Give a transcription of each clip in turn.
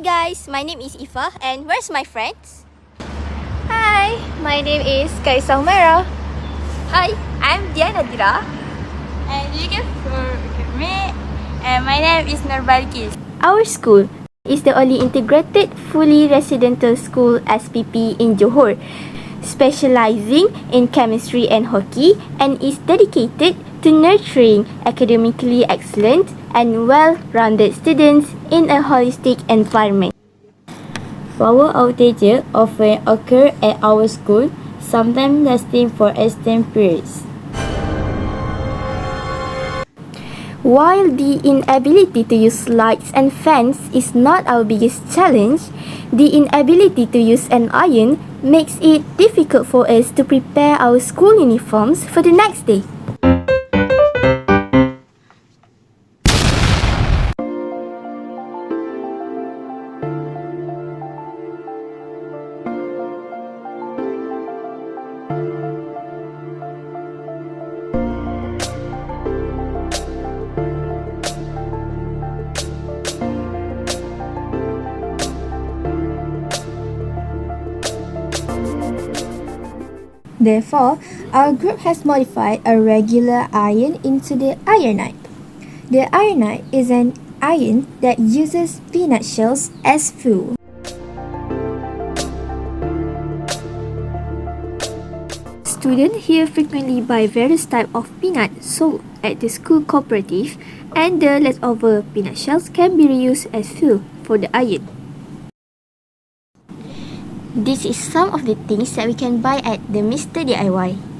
guys, my name is Ifa and where's my friends? Hi, my name is Kaisa Humera. Hi, I'm Diana Dira. And you can forget me. And my name is Nurbalkis. Our school is the only integrated fully residential school SPP in Johor, specializing in chemistry and hockey, and is dedicated to nurturing academically excellent and well-rounded students in a holistic environment. Power outages often occur at our school, sometimes lasting for extended periods. While the inability to use lights and fans is not our biggest challenge, the inability to use an iron makes it difficult for us to prepare our school uniforms for the next day. Therefore, our group has modified a regular iron into the ironite. The ironite is an iron that uses peanut shells as fuel. Students here frequently buy various types of peanut sold at the school cooperative, and the leftover peanut shells can be reused as fuel for the iron. This is some of the things that we can buy at the Mr. DIY.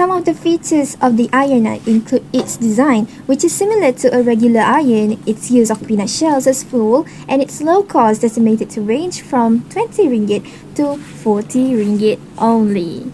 Some of the features of the ironite include its design, which is similar to a regular iron, its use of peanut shells as fuel, and its low cost estimated to range from 20 ringgit to 40 ringgit only.